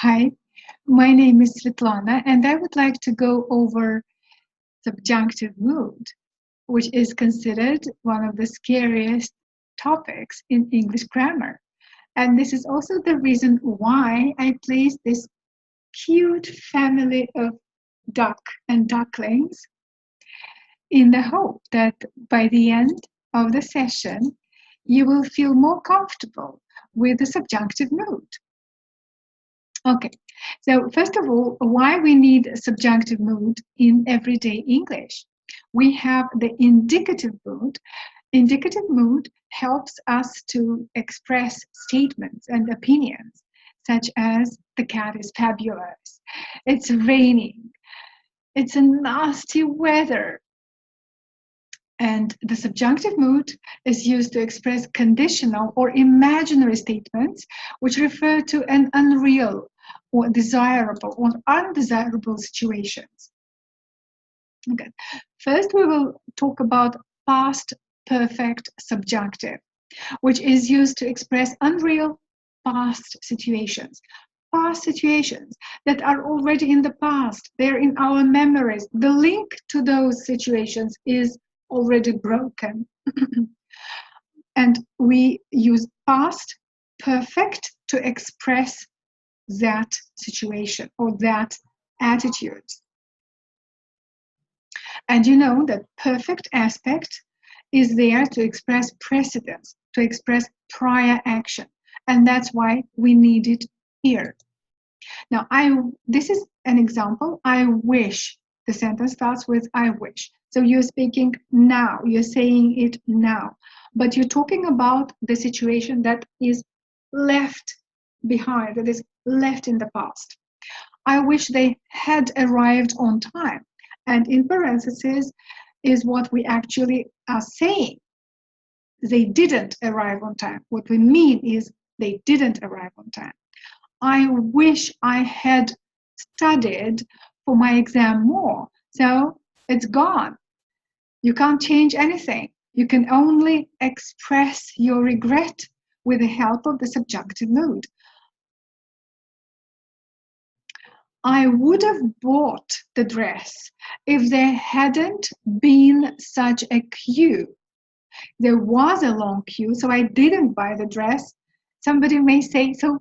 Hi, my name is Svetlana, and I would like to go over subjunctive mood, which is considered one of the scariest topics in English grammar. And this is also the reason why I placed this cute family of duck and ducklings in the hope that by the end of the session, you will feel more comfortable with the subjunctive mood. Okay, so first of all, why we need a subjunctive mood in everyday English? We have the indicative mood. Indicative mood helps us to express statements and opinions, such as the cat is fabulous, it's raining, it's a nasty weather. And the subjunctive mood is used to express conditional or imaginary statements which refer to an unreal or desirable or undesirable situations. Okay. First, we will talk about past perfect subjunctive, which is used to express unreal past situations. Past situations that are already in the past, they're in our memories. The link to those situations is already broken. And we use past perfect to express that situation or that attitude. And you know that perfect aspect is there to express precedence, to express prior action. And that's why we need it here. Now, this is an example. I wish. The sentence starts with I wish. So you're speaking now, you're saying it now, but you're talking about the situation that is left behind, that is left in the past. I wish they had arrived on time. And in parentheses is what we actually are saying. They didn't arrive on time. What we mean is they didn't arrive on time. I wish I had studied for my exam more. So it's gone. You can't change anything. You can only express your regret with the help of the subjunctive mood. I would have bought the dress if there hadn't been such a queue. There was a long queue, so I didn't buy the dress. Somebody may say, so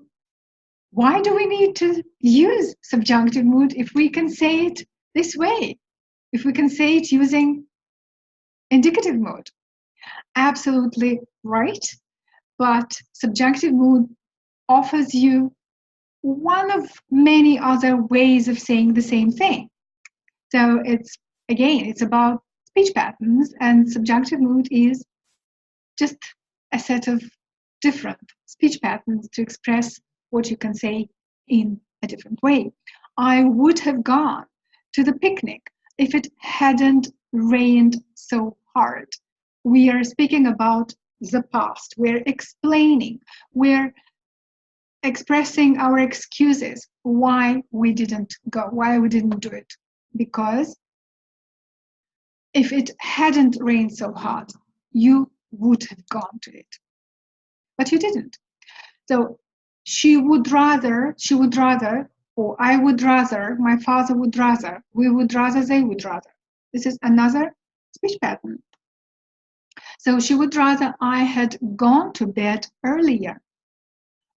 why do we need to use subjunctive mood if we can say it this way? If we can say it using indicative mood? Absolutely right. But subjunctive mood offers you one of many other ways of saying the same thing. So it's about speech patterns, and subjunctive mood is just a set of different speech patterns to express what you can say in a different way. I would have gone to the picnic if it hadn't rained so hard. We are speaking about the past. We're explaining, we're expressing our excuses why we didn't go, why we didn't do it. Because if it hadn't rained so hard, you would have gone to it. But you didn't. So she would rather, or I would rather, my father would rather, we would rather, they would rather. This is another speech pattern. So she would rather I had gone to bed earlier.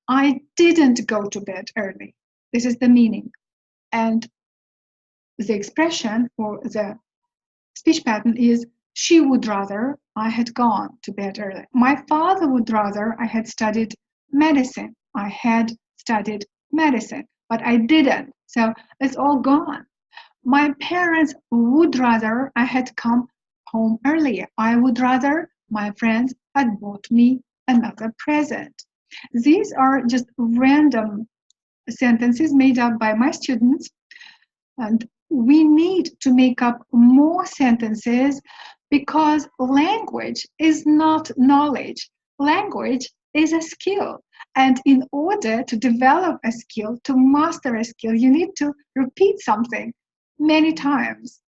I didn't go to bed early. This is the meaning. And the expression or the speech pattern is she would rather I had gone to bed early. My father would rather I had studied medicine. I had studied medicine, but I didn't. So it's all gone. My parents would rather I had come home earlier. I would rather my friends had bought me another present. These are just random sentences made up by my students, and we need to make up more sentences because language is not knowledge. Language is a skill. And in order to develop a skill, to master a skill, you need to repeat something many times.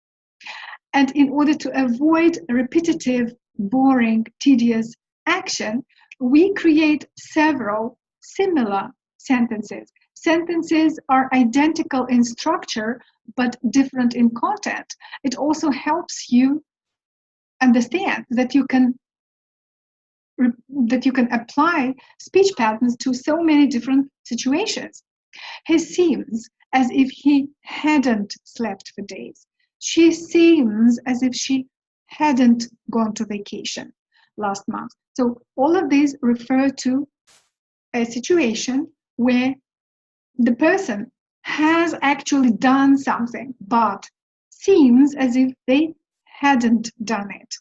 And in order to avoid repetitive, boring, tedious action, we create several similar sentences. Sentences are identical in structure, but different in content. It also helps you understand that you can apply speech patterns to so many different situations. He seems as if he hadn't slept for days. She seems as if she hadn't gone to vacation last month. So all of these refer to a situation where the person has actually done something, but seems as if they hadn't done it.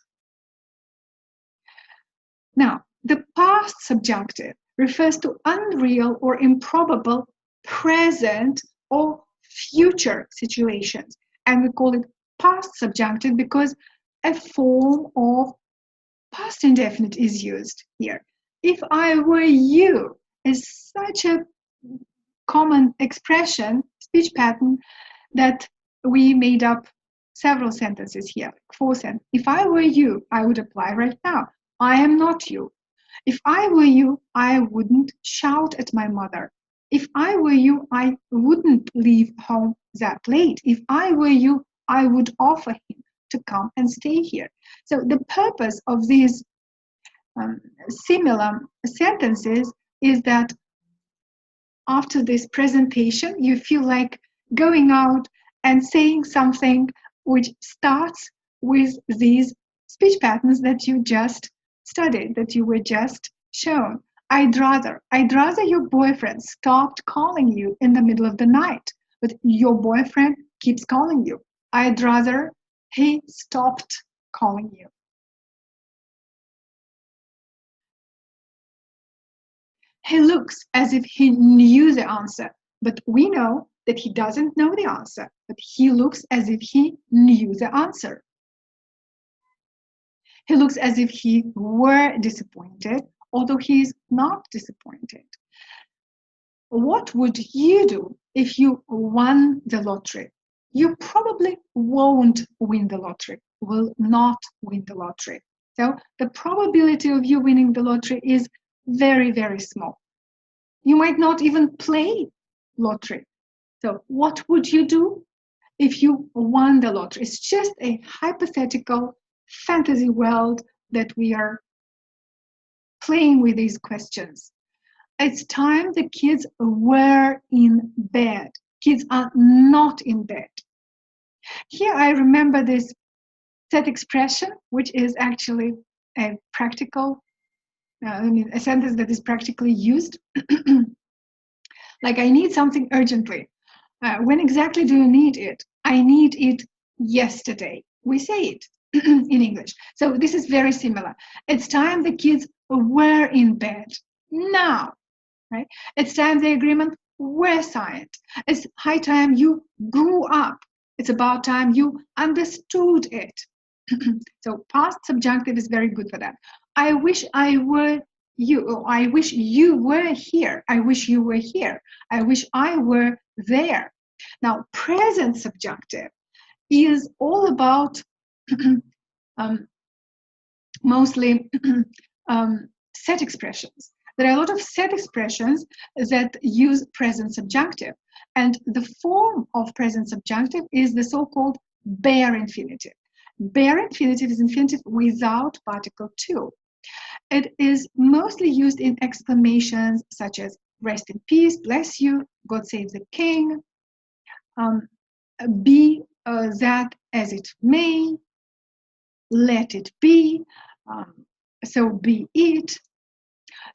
Now, the past subjunctive refers to unreal or improbable present or future situations. And we call it past subjunctive because a form of past indefinite is used here. If I were you is such a common expression, speech pattern, that we made up several sentences here, 4 sentences. If I were you, I would apply right now. I am not you. If I were you, I wouldn't shout at my mother. If I were you, I wouldn't leave home that late. If I were you, I would offer him to come and stay here. So the purpose of these similar sentences is that after this presentation, you feel like going out and saying something which starts with these speech patterns that you just studied, that you were just shown. I'd rather your boyfriend stopped calling you in the middle of the night, but your boyfriend keeps calling you. I'd rather he stopped calling you. He looks as if he knew the answer, but we know that he doesn't know the answer, but he looks as if he knew the answer. He looks as if he were disappointed, although he is not disappointed. What would you do if you won the lottery? You probably won't win the lottery, will not win the lottery. So the probability of you winning the lottery is very, very small. You might not even play lottery. So what would you do if you won the lottery? It's just a hypothetical fantasy world that we are playing with these questions. It's time the kids were in bed. Kids are not in bed. Here I remember this set expression, which is actually a practical, a sentence that is practically used. Like, I need something urgently. When exactly do you need it? I need it yesterday. We say it in English. So this is very similar. It's time the kids were in bed. Now, right? It's time the agreement were signed. It's high time you grew up. It's about time you understood it. So past subjunctive is very good for that. I wish I were you. I wish you were here. I wish you were here. I wish I were there. Now, present subjunctive is all about mostly set expressions. There are a lot of set expressions that use present subjunctive. And the form of present subjunctive is the so-called bare infinitive. Bare infinitive is infinitive without particle to. It is mostly used in exclamations such as rest in peace, bless you, God save the king, be that as it may, let it be, so be it.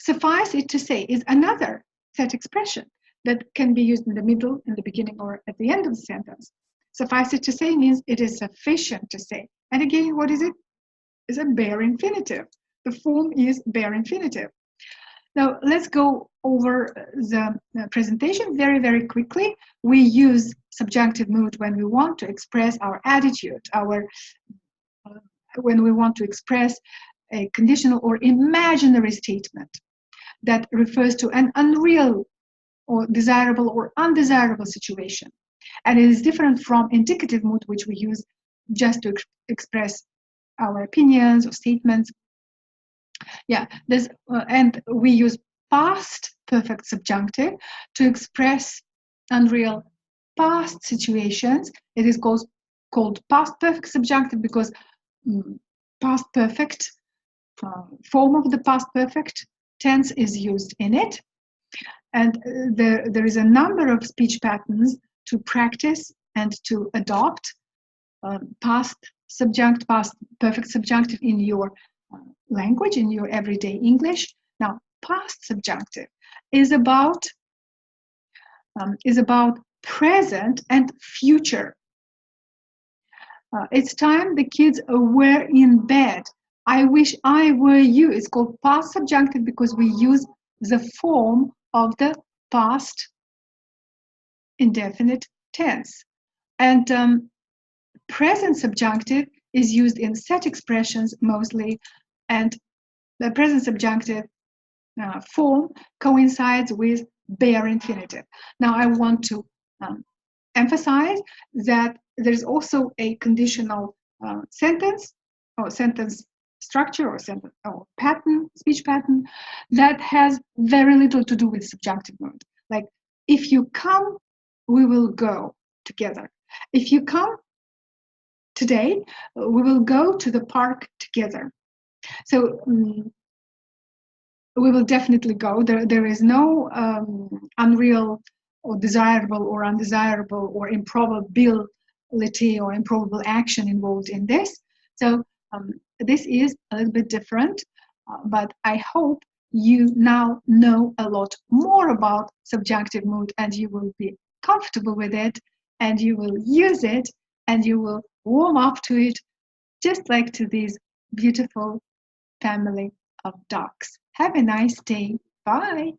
Suffice it to say is another set expression that can be used in the middle, in the beginning, or at the end of the sentence. Suffice it to say means it is sufficient to say. And again, what is it? It's a bare infinitive. The form is bare infinitive. Now, let's go over the presentation very, very quickly. We use subjunctive mood when we want to express our attitude, when we want to express a conditional or imaginary statement that refers to an unreal or desirable or undesirable situation. And it is different from indicative mood, which we use just to express our opinions or statements. Yeah, and we use past perfect subjunctive to express unreal past situations. It is called past perfect subjunctive because past perfect form of the past perfect tense is used in it. And there is a number of speech patterns to practice and to adopt past perfect subjunctive in your language, in your everyday English. Now, past subjunctive is about present and future. It's time the kids were in bed. I wish I were you. It's called past subjunctive because we use the form of the past indefinite tense. And present subjunctive is used in set expressions mostly, and the present subjunctive form coincides with bare infinitive. Now, I want to emphasize that there's also a conditional sentence or sentence structure or sentence or pattern, speech pattern, that has very little to do with subjunctive mood. Like, if you come, we will go together. If you come today, we will go to the park together. So we will definitely go. There is no unreal or desirable or undesirable or improbability or improbable action involved in this. So this is a little bit different, but I hope you now know a lot more about subjunctive mood and you will be comfortable with it and you will use it and you will warm up to it, just like to this beautiful family of dogs. Have a nice day. Bye.